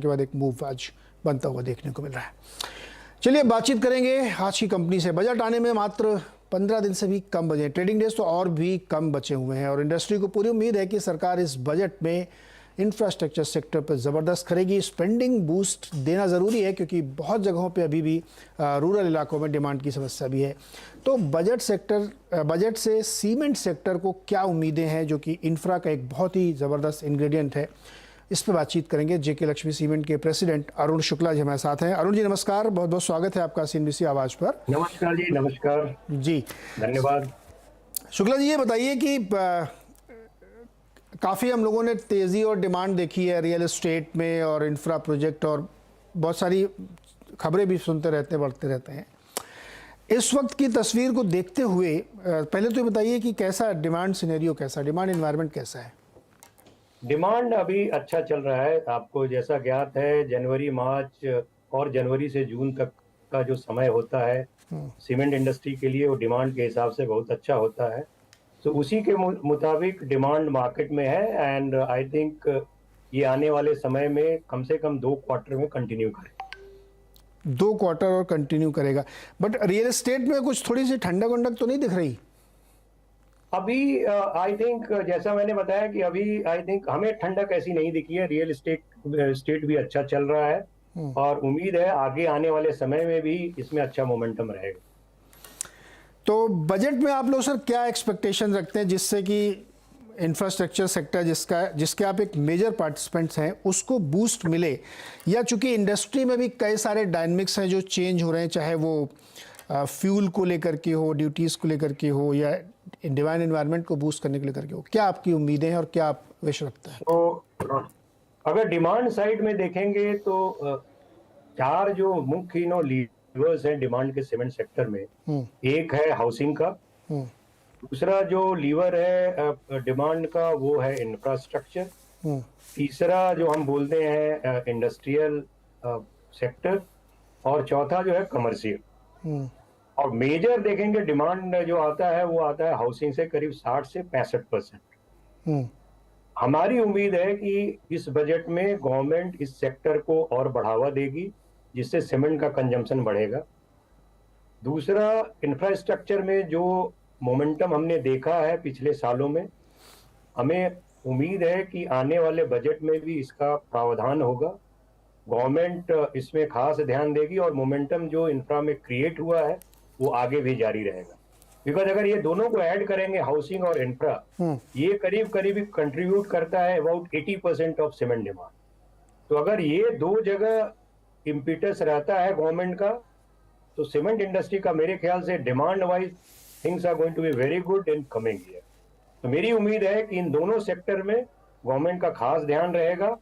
के बाद एक मूव आज बनता हुआ देखने को मिल रहा है। चलिए बातचीत करेंगे आज की कंपनी से। बजट आने में मात्र 15 दिन से भी कम बचे, ट्रेडिंग डेज तो और भी कम बचे हुए हैं और इंडस्ट्री को पूरी उम्मीद है कि सरकार इस बजट में इंफ्रास्ट्रक्चर सेक्टर पर ज़बरदस्त करेगी। स्पेंडिंग बूस्ट देना ज़रूरी है क्योंकि बहुत जगहों पे अभी भी रूरल इलाकों में डिमांड की समस्या भी है। तो बजट से सीमेंट सेक्टर को क्या उम्मीदें हैं, जो कि इंफ्रा का एक बहुत ही ज़बरदस्त इंग्रेडिएंट है, इस पर बातचीत करेंगे। जेके लक्ष्मी सीमेंट के प्रेसिडेंट अरुण शुक्ला जी हमारे साथ हैं। अरुण जी नमस्कार, बहुत बहुत स्वागत है आपका CNBC आवाज़ पर। नमस्कार जी, नमस्कार जी, धन्यवाद। शुक्ला जी ये बताइए कि काफ़ी हम लोगों ने तेज़ी और डिमांड देखी है रियल एस्टेट में और इंफ्रा प्रोजेक्ट, और बहुत सारी खबरें भी सुनते रहते हैं, बढ़ते रहते हैं। इस वक्त की तस्वीर को देखते हुए पहले तो ये बताइए कि कैसा डिमांड सिनेरियो, कैसा डिमांड एनवायरनमेंट कैसा है? डिमांड अभी अच्छा चल रहा है। आपको जैसा ज्ञात है, जनवरी मार्च और जनवरी से जून तक का जो समय होता है सीमेंट इंडस्ट्री के लिए, वो डिमांड के हिसाब से बहुत अच्छा होता है। तो उसी के मुताबिक डिमांड मार्केट में है एंड आई थिंक ये आने वाले समय में कम से कम 2 क्वार्टर में कंटिन्यू करेगा। 2 क्वार्टर और कंटिन्यू करेगा। बट रियल एस्टेट में कुछ थोड़ी सी ठंडक वंडक तो नहीं दिख रही अभी? आई थिंक जैसा मैंने बताया कि अभी आई थिंक हमें ठंडक ऐसी नहीं दिखी है। रियल स्टेट भी अच्छा चल रहा है और उम्मीद है आगे आने वाले समय में भी इसमें अच्छा मोमेंटम रहेगा। तो बजट में आप लोग सर क्या एक्सपेक्टेशन रखते हैं जिससे कि इंफ्रास्ट्रक्चर सेक्टर जिसके आप एक मेजर पार्टिसिपेंट्स हैं उसको बूस्ट मिले? या चूंकि इंडस्ट्री में भी कई सारे डायनामिक्स हैं जो चेंज हो रहे हैं, चाहे वो फ्यूल को लेकर के हो, ड्यूटीज़ को लेकर के हो, या डिवाइन एनवायरनमेंट को बूस्ट करने को लेकर के हो, क्या आपकी उम्मीदें हैं और क्या आप विश रखते हैं? तो अगर डिमांड साइड में देखेंगे तो 4 जो मुख्य लीवर्स हैं डिमांड के सीमेंट सेक्टर में। एक है हाउसिंग का, दूसरा जो लीवर है डिमांड का वो है इंफ्रास्ट्रक्चर, तीसरा जो हम बोलते हैं इंडस्ट्रियल सेक्टर, और चौथा जो है कमर्शियल। और मेजर देखेंगे डिमांड जो आता है वो आता है हाउसिंग से, करीब 60 से 65%। हमारी उम्मीद है कि इस बजट में गवर्नमेंट इस सेक्टर को और बढ़ावा देगी जिससे सीमेंट का कंजम्पशन बढ़ेगा। दूसरा, इंफ्रास्ट्रक्चर में जो मोमेंटम हमने देखा है पिछले सालों में, हमें उम्मीद है कि आने वाले बजट में भी इसका प्रावधान होगा। गवर्नमेंट इसमें खास ध्यान देगी और मोमेंटम जो इंफ्रा में क्रिएट हुआ है वो आगे भी जारी रहेगा। बिकॉज अगर ये दोनों को ऐड करेंगे, हाउसिंग और इंफ्रा, ये करीब करीब कंट्रीब्यूट करता है अबाउट 80% ऑफ सीमेंट डिमांड। तो अगर ये 2 जगह इम्पिटस रहता है गवर्नमेंट का, तो सीमेंट इंडस्ट्री का मेरे ख्याल से demand wise things are going to be very good in coming year. तो मेरी उम्मीद है कि इन दोनों सेक्टर में गवर्नमेंट का खास ध्यान रहेगा।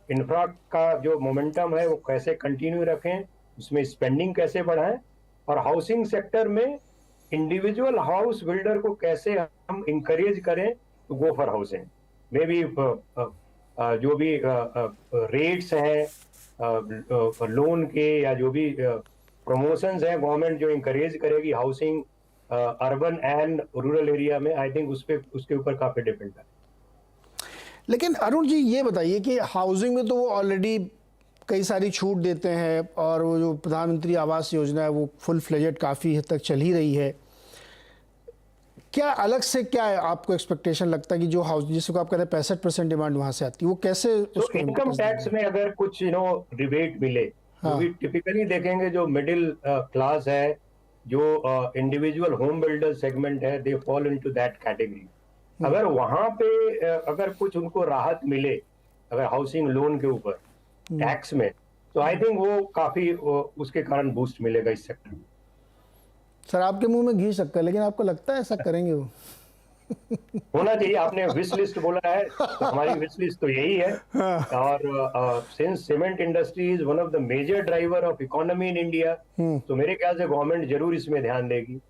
इंफ्रा का जो मोमेंटम है वो कैसे कंटिन्यू रखें, उसमें स्पेंडिंग कैसे बढ़ाएं, और हाउसिंग सेक्टर में इंडिविजुअल हाउस बिल्डर को कैसे हम इंकरेज करें to go for housing. Maybe जो भी रेट्स हैं लोन के या जो भी प्रमोशंस हैं, गवर्नमेंट जो इंकरेज करेगी housing urban and rural area में, आई थिंक उसके ऊपर काफी डिपेंड है। लेकिन अरुण जी ये बताइए कि हाउसिंग में तो वो ऑलरेडी कई सारी छूट देते हैं और वो जो प्रधानमंत्री आवास योजना है वो फुल फ्लेजेड काफ़ी हद तक चल ही रही है। क्या अलग से क्या है आपको एक्सपेक्टेशन लगता है कि जो हाउस जिसको आप कहते हैं 65% डिमांड वहां से आती है, वो कैसे उसको इनकम टैक्स में अगर कुछ रिबेट मिले? हाँ। तो टिपिकली देखेंगे जो मिडिल क्लास है, जो इंडिविजुअल होम बिल्डर सेगमेंट है, they fall into that category. अगर वहां पे अगर कुछ उनको राहत मिले अगर हाउसिंग लोन के ऊपर टैक्स में, तो आई थिंक वो काफी उसके कारण बूस्ट मिलेगा इस सेक्टर में। सर आपके मुंह में घी शक्कर, लेकिन आपको लगता है ऐसा करेंगे वो? होना चाहिए। आपने विश लिस्ट बोला है, तो हमारी विश लिस्ट तो यही है। हाँ। और since cement industry is one of the major driver of economy in India, तो मेरे ख्याल से गवर्नमेंट जरूर इसमें ध्यान देगी।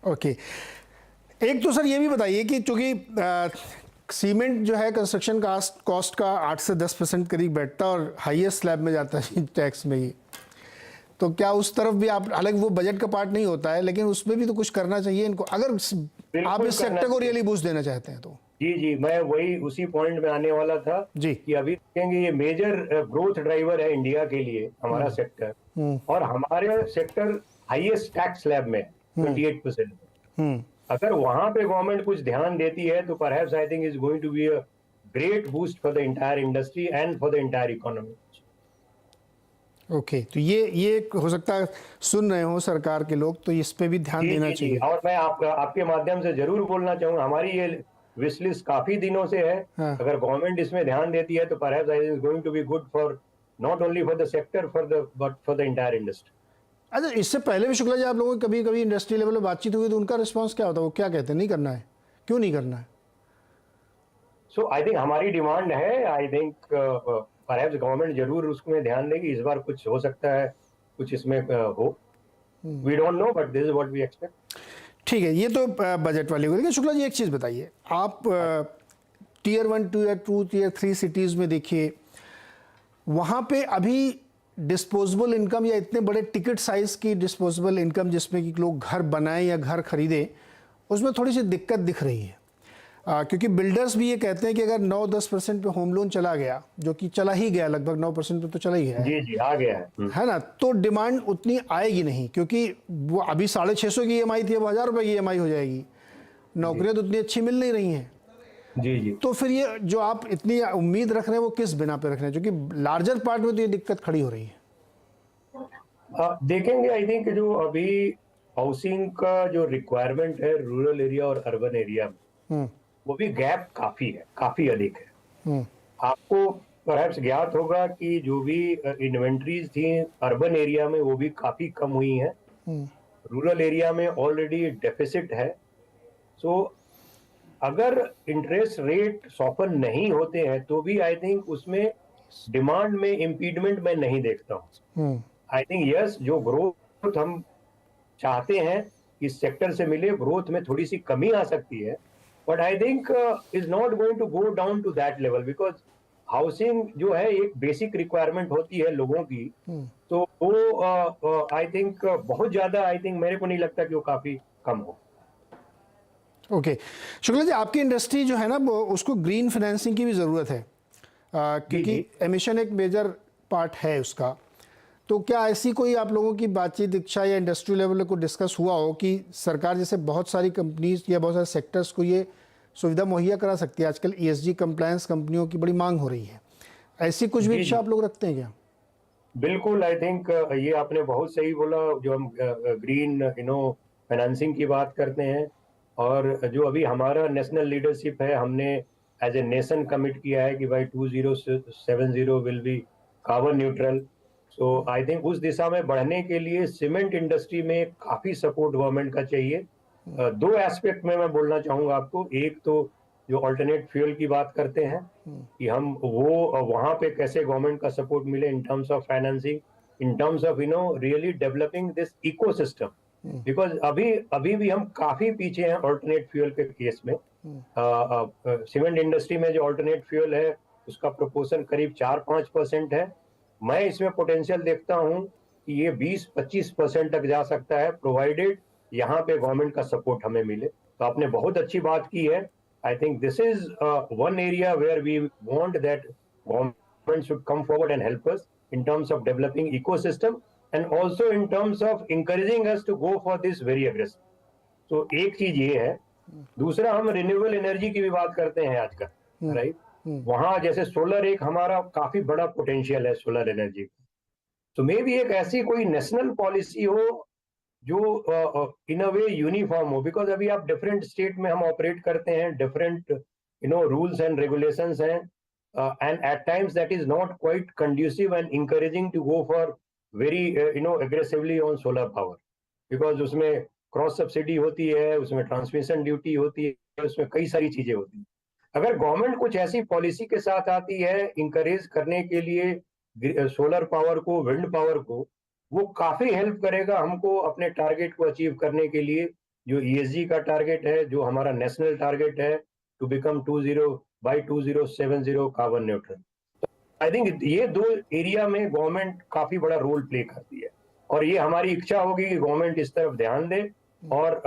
ओके, एक तो सर ये भी बताइए कि चूंकि सीमेंट जो है कंस्ट्रक्शन कॉस्ट का 8 से 10% करीब बैठता है और हाईएस्ट स्लैब में जाता है टैक्स में ही, तो क्या उस तरफ भी आप, हालांकि वो बजट का पार्ट नहीं होता है, लेकिन उसमें भी तो कुछ करना चाहिए इनको, अगर आप इस सेक्टर को रियली बूस्ट देना चाहते हैं तो? जी जी, मैं वही उसी पॉइंट में आने वाला था जी। कि अभी देखेंगे ये मेजर ग्रोथ ड्राइवर है इंडिया के लिए हमारा सेक्टर, और हमारे सेक्टर हाईएस्ट टैक्स स्लैब में है 38%। अगर वहां पे गवर्नमेंट कुछ ध्यान देती है तो perhaps I think is going to be a great boost for the entire industry and for the entire economy. Okay, तो ये हो सकता है सुन रहे हो सरकार के लोग, तो इस पे भी ध्यान जी देना जी जी, चाहिए। और मैं आपके माध्यम से जरूर बोलना चाहूंगा, हमारी ये विश लिस्ट काफी दिनों से है। हाँ। अगर गवर्नमेंट इसमें ध्यान देती है तो perhaps it is going to be good for not only for the sector for the but for the entire industry. अच्छा, इससे पहले भी शुक्ला जी आप लोगों की कभी कभी इंडस्ट्री लेवल पर बातचीत हुई तो उनका रिस्पांस क्या होता है? वो क्या कहते हैं, नहीं करना है? क्यों नहीं करना है? सो आई थिंक हमारी डिमांड है, आई थिंक परहैप्स गवर्नमेंट जरूर उसमें ध्यान देगी। इस बार कुछ हो सकता है, कुछ इसमें हो, we don't know, but this is what we expect. ठीक है, ये तो बजट वाली हो गई। लेकिन शुक्ला जी एक चीज़ बताइए, आप टीयर 1, टीयर 2, टीयर 3 सिटीज़ में देखिए, वहाँ पे अभी डिस्पोजेबल इनकम या इतने बड़े टिकट साइज़ की डिस्पोजेबल इनकम जिसमें कि लोग घर बनाएं या घर खरीदें, उसमें थोड़ी सी दिक्कत दिख रही है। क्योंकि बिल्डर्स भी ये कहते हैं कि अगर 9-10% पे होम लोन चला गया, जो कि चला ही गया, लगभग 9% पे तो चला ही गया जी जी, आ गया है ना, तो डिमांड उतनी आएगी नहीं, क्योंकि वो अभी 650 की EMI थी, अब 1000 रुपये की EMI हो जाएगी। नौकरियां तो उतनी अच्छी मिल नहीं रही हैं। जी जी। तो फिर ये जो आप इतनी उम्मीद रख रहे हैं वो किस बिना पे रख रहे हैं? क्योंकि लार्जर पार्ट में तो ये दिक्कत खड़ी हो रही है। देखेंगे, आई थिंक जो अभी हाउसिंग का जो रिक्वायरमेंट है रूरल एरिया और अर्बन एरिया में, वो भी गैप काफी है, काफी अधिक है। आपको परहैप्स ज्ञात होगा कि जो भी इन्वेंट्रीज थी अर्बन एरिया में वो भी काफी कम हुई हैं। रूरल एरिया में ऑलरेडी डेफिसिट है। सो अगर इंटरेस्ट रेट सॉफन नहीं होते हैं तो भी आई थिंक उसमें डिमांड में इम्पीडमेंट मैं नहीं देखता हूँ। आई थिंक यस, जो ग्रोथ हम चाहते हैं इस सेक्टर से मिले, ग्रोथ में थोड़ी सी कमी आ सकती है, but I think is not going to go down to that level, because housing जो है एक बेसिक रिक्वायरमेंट होती है लोगों की। तो वो आई थिंक बहुत ज्यादा, आई थिंक मेरे को नहीं लगता कि वो काफी कम हो। ओके, शुक्ला जी, आपकी इंडस्ट्री जो है ना, वो उसको ग्रीन फाइनेंसिंग की भी ज़रूरत है, क्योंकि एमिशन एक मेजर पार्ट है उसका। तो क्या ऐसी कोई आप लोगों की बातचीत, इच्छा या इंडस्ट्री लेवल को डिस्कस हुआ हो कि सरकार जैसे बहुत सारी कंपनीज या बहुत सारे सेक्टर्स को ये सुविधा मुहैया करा सकती है? आजकल ESG कंप्लायंस कंपनियों की बड़ी मांग हो रही है, ऐसी कुछ भी इच्छा आप लोग रखते हैं क्या? बिल्कुल, आई थिंक ये आपने बहुत सही बोला। जो हम ग्रीन फाइनेंसिंग की बात करते हैं, और जो अभी हमारा नेशनल लीडरशिप है, हमने एज ए नेशन कमिट किया है कि भाई 2070 will be carbon neutral. So I think उस दिशा में बढ़ने के लिए सीमेंट इंडस्ट्री में काफी सपोर्ट गवर्नमेंट का चाहिए। दो एस्पेक्ट में मैं बोलना चाहूंगा आपको। एक तो जो अल्टरनेट फ्यूल की बात करते हैं कि हम वो वहां पे कैसे गवर्नमेंट का सपोर्ट मिले in terms of financing, in terms of really developing this ecosystem, because अभी भी हम काफी पीछे हैं अल्टरनेट फ्यूल के केस में। सीमेंट इंडस्ट्री में जो अल्टरनेट फ्यूल है उसका प्रोपोर्शन करीब 4-5% है। मैं इसमें पोटेंशियल देखता हूं कि ये 20-25% तक जा सकता है, प्रोवाइडेड यहाँ पे गवर्नमेंट का सपोर्ट हमें मिले। तो आपने बहुत अच्छी बात की है। I think this is one area where we want that government should come forward and help us in terms of developing ecosystem and also in terms of encouraging us to go for this very aggressive. So एक चीज ये है। दूसरा, हम renewable energy की भी बात करते हैं आजकल, राइट? वहां जैसे सोलर एक हमारा काफी बड़ा पोटेंशियल है सोलर एनर्जी। तो मे भी एक ऐसी कोई नेशनल पॉलिसी हो जो इन अ वे यूनिफॉर्म हो, बिकॉज अभी आप डिफरेंट स्टेट में हम ऑपरेट करते हैं, डिफरेंट रूल्स एंड रेगुलेशंस हैं, and at times that is not quite conducive and encouraging to go for very aggressively on solar power, because उसमें क्रॉस सब्सिडी होती है, उसमें ट्रांसमिशन ड्यूटी होती है, उसमें कई सारी चीजें होती हैं। अगर गवर्नमेंट कुछ ऐसी पॉलिसी के साथ आती है इंकरेज करने के लिए सोलर पावर को, विंड पावर को, वो काफी हेल्प करेगा हमको अपने टारगेट को अचीव करने के लिए। जो ESG का टारगेट है, जो हमारा नेशनल टारगेट है to become 2070 carbon neutral. I think ये दो एरिया में गवर्नमेंट काफी बड़ा रोल प्ले करती है, और ये हमारी इच्छा होगी कि गवर्नमेंट इस तरफ ध्यान दे और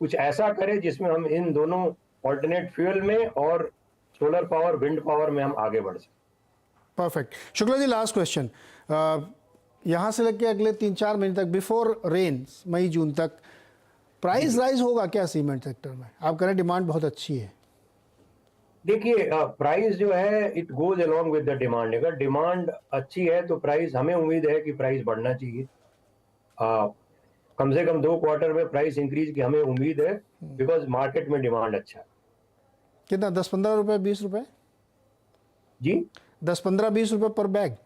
कुछ ऐसा करे जिसमें हम इन दोनों ऑल्टरनेट फ्यूल में और सोलर पावर, विंड पावर में हम आगे बढ़ सकते हैं। Perfect. Shukla ji, last question, यहाँ से लेके अगले 3-4 महीने तक, बिफोर रेन, मई जून तक प्राइस राइज होगा क्या सीमेंट सेक्टर में? आप कह रहे हैं डिमांड बहुत अच्छी है। देखिए, प्राइस जो है it goes along with the demand. अगर डिमांड अच्छी है तो प्राइस, हमें उम्मीद है कि प्राइस बढ़ना चाहिए। कम से कम 2 क्वार्टर में प्राइस इंक्रीज की हमें उम्मीद है, बिकॉज मार्केट में डिमांड अच्छा है। कितना, 10-15 रुपए, 20 रुपए? जी, 10-15-20 रुपए पर बैग?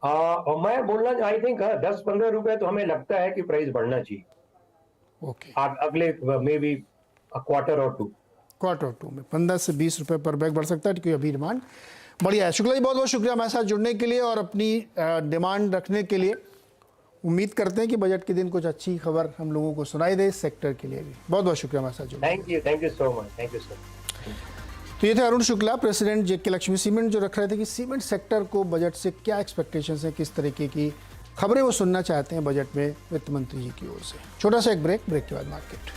और मैं बोलना, आई थिंक 10-15 रुपए तो हमें लगता है कि प्राइस बढ़ना चाहिए ओके। अगले मे बी क्वार्टर और 2। क्वार्टर 2 में 15 से 20 रुपए पर बैग बढ़ सकता है, क्योंकि अभी डिमांड बढ़िया है। शुक्ला जी, बहुत बहुत शुक्रिया हमारे साथ जुड़ने के लिए और अपनी डिमांड रखने के लिए। उम्मीद करते हैं कि बजट के दिन कुछ अच्छी खबर हम लोगों को सुनाई दे इस सेक्टर के लिए भी। बहुत बहुत शुक्रिया हमारे साथ जुड़ने। Thank you so much, thank you sir. तो ये थे अरुण शुक्ला, प्रेसिडेंट जेके लक्ष्मी सीमेंट, जो रख रहे थे कि सीमेंट सेक्टर को बजट से क्या एक्सपेक्टेशंस हैं, किस तरीके की खबरें वो सुनना चाहते हैं बजट में वित्त मंत्री जी की ओर से। छोटा सा एक ब्रेक के बाद मार्केट।